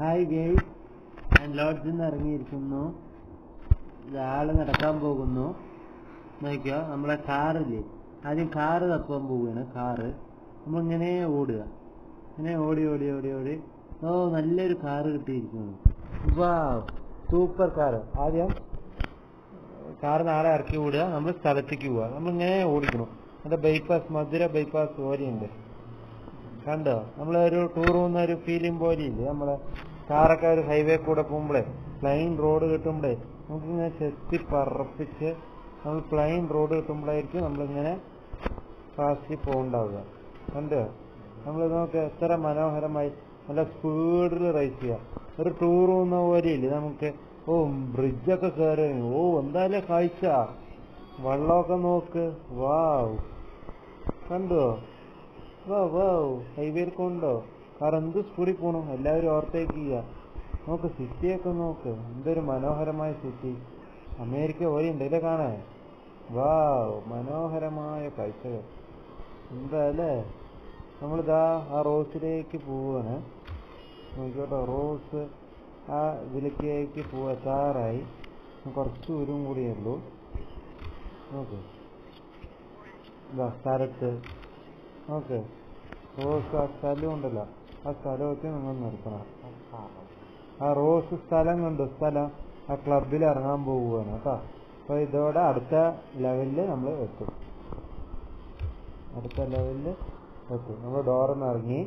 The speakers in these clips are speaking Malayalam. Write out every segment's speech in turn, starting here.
ഹായ് ഗെയ്സ്, ഞാൻ ലോഡ്ജിൽ നിന്ന് ഇറങ്ങിയിരിക്കുന്നു. ആള് നടക്കാൻ പോകുന്നു. നോക്കിയോ, നമ്മളെ കാറില്ലേ, ആദ്യം കാറ് തപ്പാൻ പോവുകയാണ്. കാറ് നമ്മളിങ്ങനെ ഓടുക, ഇങ്ങനെ ഓടി ഓടി ഓടി ഓടി നല്ലൊരു കാറ് കിട്ടിയിരിക്കുന്നു. വാ, സൂപ്പർ കാറ്. ആദ്യം കാറ് നാളെ ഇറക്കി വിടുക, നമ്മൾ സ്ഥലത്തേക്ക് പോവുക. നമ്മളിങ്ങനെ ഓടിക്കണം. നമ്മുടെ ബൈപ്പാസ്, മധുര ബൈപ്പാസ് പോലെയുണ്ട്, കണ്ടോ? നമ്മളൊരു ടൂർ പോകുന്ന ഒരു ഫീലിംഗ് പോലെയില്ലേ? നമ്മളെ കാറൊക്കെ ഒരു ഹൈവേ കൂടെ പോകുമ്പോഴേ, പ്ലെയിൻ റോഡ് കിട്ടുമ്പോഴേ നമുക്കിങ്ങനെ ചെത്തി പറപ്പിച്ച്, നമ്മൾ പ്ലെയിൻ റോഡ് കിട്ടുമ്പോഴായിരിക്കും നമ്മളിങ്ങനെ ഫാസ്റ്റിൽ പോകണ്ടാവുക. കണ്ടോ? നമ്മൾ നോക്ക്, എത്ര മനോഹരമായി നല്ല സ്പീഡിൽ റൈസ് ചെയ്യാം. ഒരു ടൂർ പോകുന്ന പോലെയില്ലേ നമുക്ക്? ബ്രിഡ്ജൊക്കെ കയറി, എന്തായാലും കാഴ്ച. വെള്ളമൊക്കെ നോക്ക്, വാവ്, കണ്ടോ? വാവ്, ഹൈവേയിൽ കൊണ്ടോ കാർ എന്ത് സ്പീഡിൽ പോകണം. എല്ലാവരും ഓവർടേക്ക് ചെയ്യുക. നോക്ക്, സിറ്റിയൊക്കെ നോക്ക്, എന്തൊരു മനോഹരമായ സിറ്റി. അമേരിക്ക പോലെ ഉണ്ട് ഇല്ലേ കാണാൻ? വാവ്, മനോഹരമായ കാഴ്ചകൾ. എന്താ അല്ലേ? നമ്മളിതാ ആ റോസിലേക്ക് പോവാണ്. നോക്കിക്കോട്ടോ, റോസ് ആ ഇതിലേക്ക് പോവാറായി. കുറച്ച് ദൂരം കൂടിയേ ഉള്ളൂ. നോക്ക്, ഇതാ സ്ഥലത്ത് നോക്ക്, റോസ് ആ സ്ഥലം ഉണ്ടല്ലോ, ആ സ്ഥലമൊക്കെ നിങ്ങൾ നിർത്തണം. ആ റോസ് സ്ഥലം കണ്ടു, സ്ഥലം ആ ക്ലബിൽ ഇറങ്ങാൻ പോവുകയാണ് കേട്ടോ. അപ്പോൾ ഇതോടെ അടുത്ത ലെവലിൽ നമ്മൾ എത്തും. നമ്മൾ ഡോറിന്ന് ഇറങ്ങി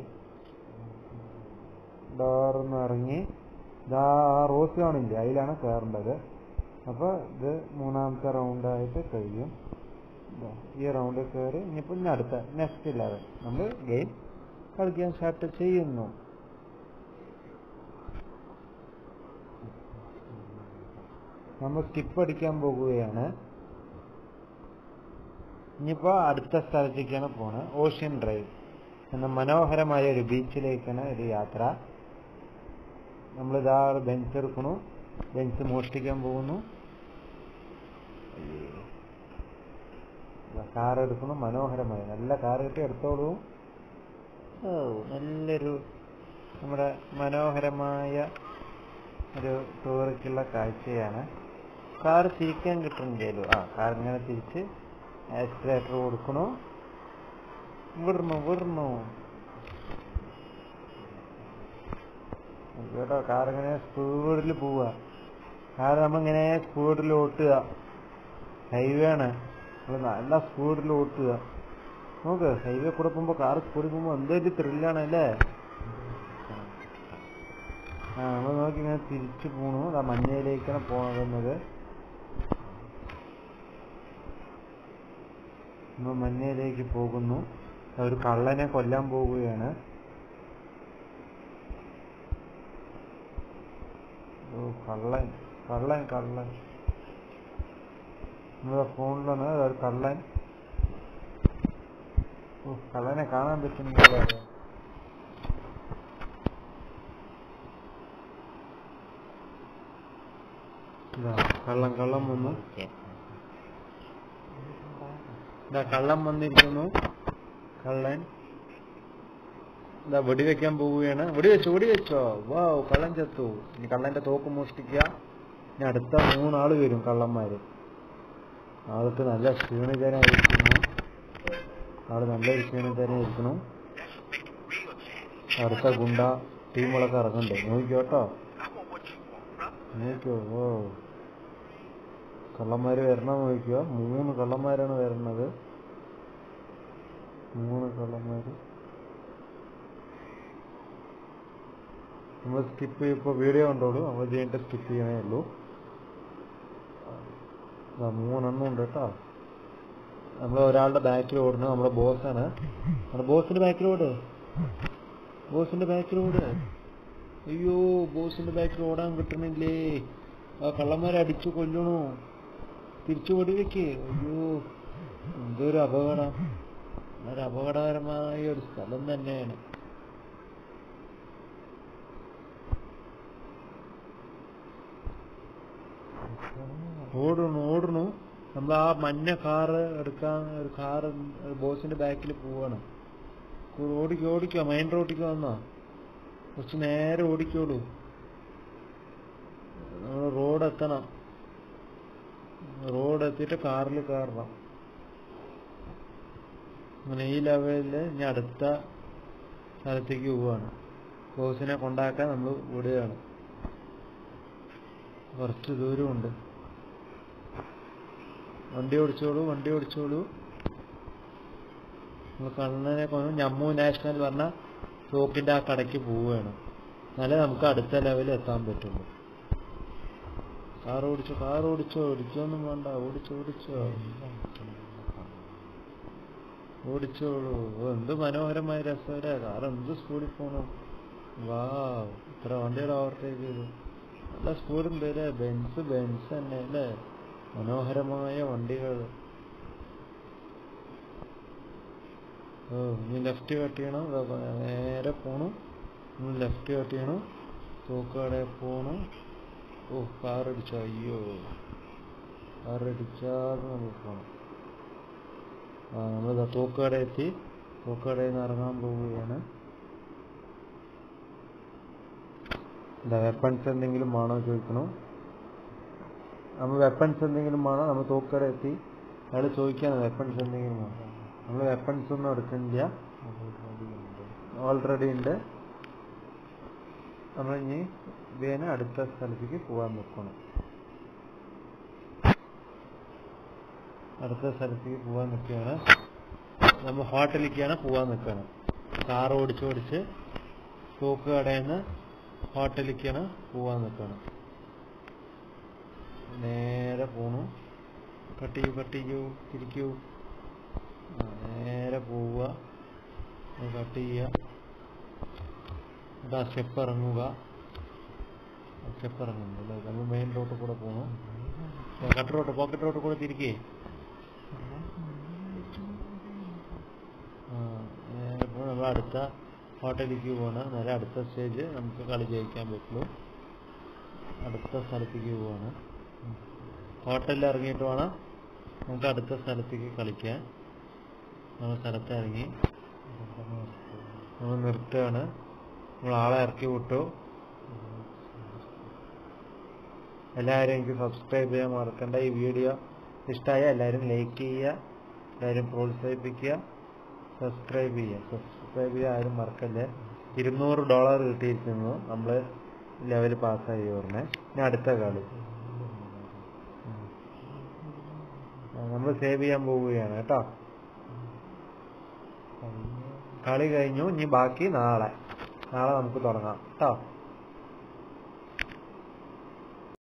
ഇതാ ആ റോസ് കാണില്ലേ, അതിലാണ് കയറേണ്ടത്. അപ്പോൾ ഇത് മൂന്നാമത്തെ റൗണ്ടായിട്ട് കഴിയും. ഈ റൗണ്ടിൽ കയറി ഇനിയിപ്പോൾ അടുത്ത നെക്സ്റ്റ് ലെവൽ നമ്മൾ ഗെയിം കളിക്കാൻ സ്റ്റാർട്ട് ചെയ്യുന്നു. നമ്മൾ സ്കിപ്പ് അടിക്കാൻ പോകുകയാണ്. ഇനിയിപ്പോൾ അടുത്ത സ്ഥലത്തേക്കാണ് പോണത്, ഓഷ്യൻ ഡ്രൈവ് എന്ന മനോഹരമായ ഒരു ബീച്ചിലേക്കാണ് ഒരു യാത്ര. നമ്മളിതാ ബെഞ്ച് എടുക്കണു, ബെഞ്ച് മോഷ്ടിക്കാൻ പോകുന്നു. കാർ എടുക്കണം, മനോഹരമായി നല്ല കാർ കിട്ടി എടുത്തോളൂ. നല്ലൊരു നമ്മുടെ മനോഹരമായ ഒരു ടൂറിക്കുള്ള കാഴ്ചയാണ്. കാർ തിരിക്കാൻ കിട്ടുന്നില്ലല്ലോ. കാർ ഇങ്ങനെ തിരിച്ച് ആക്സിലേറ്റർ കൊടുക്കണു, വിടണു കേട്ടോ. കാർ ഇങ്ങനെ സ്പീഡിൽ പോവുക. കാർ നമ്മളിങ്ങനെ സ്പീഡിൽ ഓട്ടുക. ഹൈവേ ആണ്, നല്ല സ്പീഡിൽ ഓട്ടുക. നോക്ക്, ഹൈവേ കൂടെ പോകുമ്പോൾ കാർ സ്പീഡിൽ പോകുമ്പോൾ എന്തൊരു ത്രില്ലാണ് അല്ലേ? നമ്മൾ നോക്കി ഇങ്ങനെ തിരിച്ചു പോണു. മഞ്ഞയിലേക്കാണ് പോകുന്നത്. നമ്മൾ മഞ്ഞയിലേക്ക് പോകുന്നു. ഒരു കള്ളനെ കൊല്ലാൻ പോവുകയാണ്. കള്ളൻ നമ്മുടെ ഫോണിലാണ് ഒരു കള്ളൻ. കള്ളനെ കാണാൻ പറ്റുന്നില്ല. കള്ളം വന്നു. കള്ളം വന്നിരിക്കുന്നു. കള്ളൻ വെടിവെക്കാൻ പോവുകയാണ്. വെടിവെച്ചോ. വാവ്, കള്ളൻ ചത്തു. ഇനി കള്ളന്റെ തോക്ക് മോഷ്ടിക്കുക. ഇനി അടുത്ത 3 ആള് വരും, കള്ളന്മാര്. ആൾക്ക് നല്ല ക്ഷീണിതനായിരിക്കുന്നു. നല്ലൊരു ക്ഷീണിതനായിരിക്കണം. അടുത്ത ഗുണ്ട ടീമുകളൊക്കെ ഇറങ്ങണ്ടേ, നോക്കിക്കോട്ടോ. കള്ളന്മാര് വരണം, നോക്കിക്കോ. 3 കള്ളന്മാരാണ് വരുന്നത്. 3 കള്ളന്മാര്. നമ്മൾ സ്കിപ്പ് ഇപ്പോൾ വീഡിയോ കണ്ടോളൂ. നമ്മൾ ചെയ്യേണ്ട സ്കിപ്പ് ചെയ്യണേ ഉള്ളൂ. 3 എണ്ണം ഉണ്ട് കേട്ടോ. നമ്മൾ ഒരാളുടെ ബാക്കിൽ ഓടണം. നമ്മുടെ ബോസാണ്. നമ്മുടെ ബോസിന്റെ ബാക്കിൽ ഓട്. അയ്യോ, ബോസിന്റെ ബാക്കിൽ ഓടാൻ കിട്ടണില്ലേ? കള്ളന്മാരെ അടിച്ചു കൊല്ലണു. തിരിച്ചു വെടിവെക്ക്. അയ്യോ, എന്തൊരു അപകടം. വളരെ അപകടകരമായ ഒരു സ്ഥലം തന്നെയാണ്. ഓടണു. നമ്മൾ ആ മഞ്ഞ കാറ് എടുക്കാൻ, ഒരു കാറ് ബോസിന്റെ ബാക്കിൽ പോവാണ്. ഓടിക്കോ, മെയിൻ റോഡിലേക്ക് വന്നോ. കുറച്ച് നേരെ ഓടിക്കോളൂ. നമ്മൾ റോഡ് എത്തണം. റോഡ് എത്തിയിട്ട് കാറിൽ കയറണം. അങ്ങനെ ഈ ലെവലിൽ ഇനി അടുത്ത സ്ഥലത്തേക്ക് പോവാണ്. ബോസിനെ കൊണ്ടാക്കാൻ നമ്മൾ വിടുകയാണ്. കുറച്ച് ദൂരമുണ്ട്. വണ്ടി ഓടിച്ചോളൂ. നമ്മൾ കണ്ണനെ കൊണ്ട് ജമ്മു നാഷണൽ പറഞ്ഞ ചോക്കിന്റെ ആ കടയ്ക്ക് പോവുകയാണ്. എന്നാലേ നമുക്ക് അടുത്ത ലെവലിൽ എത്താൻ പറ്റുള്ളൂ. കാർ ഓടിച്ചോന്നും വേണ്ട. ഓടിച്ചോളൂ. എന്ത് മനോഹരമായ രസമല്ലേ. കാർ എന്ത് സ്പീഡിൽ പോകണം. വാ, ഇത്ര വണ്ടിയുടെ ഓവർടേക്ക് ചെയ്തു. നല്ല സ്പീഡുണ്ട് അല്ലേ. ബെൻസ് തന്നെ അല്ലേ. മനോഹരമായ വണ്ടികൾ. ഇനി ലെഫ്റ്റ് കട്ട് ചെയ്യണം. നേരെ പോണു. ലെഫ്റ്റ് കട്ട് ചെയ്യണം. തൂക്കടയിൽ പോണു. കാറടിച്ചോ. അയ്യോ, കാറടിച്ചാതെ നമ്മൾ പോണം. നമ്മൾ തൂക്കട എത്തി. തൂക്കടയിൽ നിന്ന് ഇറങ്ങാൻ പോവുകയാണ്. വെപ്പൺസ് എന്തെങ്കിലും വേണോ ചോദിക്കണോ. നമ്മൾ വെപ്പൺസ് എന്തെങ്കിലും വേണോ. നമ്മൾ തൂക്കട എത്തി. അയാൾ ചോദിക്കാണ് വെപ്പൺസ് എന്തെങ്കിലും വേണം. നമ്മൾ വെപ്പൺസ് ഒന്നും എടുക്കുന്നില്ല, ഓൾറെഡി ഉണ്ട്. നമ്മൾ ഇനി വേന അടുത്ത സ്ഥലത്തേക്ക് പോകാൻ നിൽക്കണം. നമ്മൾ ഹോട്ടലിലേക്കാണ് പോകാൻ നിൽക്കണം. കാർ ഓടിച്ച് തൂക്ക് കടയിൽ നിന്ന് ഹോട്ടലിലേക്കാണ് പോകാൻ നിൽക്കണം. നേരെ പോണു. കട്ടിക്കൂ തിരിക്കൂ. നേരെ പോവുക. കട്ട് ചെയ്യുക. എന്നിട്ട് ആ സ്റ്റെപ്പ് ഇറങ്ങുക. ഇറങ്ങുന്നുണ്ട്. നമ്മൾ മെയിൻ റോഡിൽ കൂടെ പോകണം. പോക്കറ്റ് റോഡ് കൂടെ തിരിക്കേ. നേരെ പോകും. നമ്മൾ അടുത്ത ഹോട്ടലിലേക്ക് പോകണം. നേരെ അടുത്ത സ്റ്റേജ് നമുക്ക് കളി ജയിക്കാൻ പറ്റുള്ളൂ. അടുത്ത സ്ഥലത്തേക്ക് പോവാണ്. ഹോട്ടലിൽ ഇറങ്ങിയിട്ട് വേണം നമുക്ക് അടുത്ത സ്ഥലത്തേക്ക് കളിക്കാൻ. നമ്മൾ സ്ഥലത്ത് ഇറങ്ങി. നമ്മൾ നിർത്തുകയാണ്. നമ്മൾ ആളെ ഇറക്കി വിട്ടു. എല്ലാവരും എനിക്ക് സബ്സ്ക്രൈബ് ചെയ്യാൻ മറക്കണ്ട. ഈ വീഡിയോ ഇഷ്ടമായ എല്ലാവരും ലൈക്ക് ചെയ്യുക. എല്ലാവരും പ്രോത്സാഹിപ്പിക്കുക. സബ്സ്ക്രൈബ് ചെയ്യുക ആരും മറക്കല്ലേ. $200 കിട്ടിയിരിക്കുന്നു. നമ്മൾ ലെവൽ പാസ്സായി പറഞ്ഞേ. ഇനി അടുത്ത കളി നമ്മൾ സേവ് ചെയ്യാൻ പോവുകയാണ് കേട്ടോ. കളി കഴിഞ്ഞു. ഇനി ബാക്കി നാളെ നമുക്ക് തുടങ്ങാം കേട്ടോ.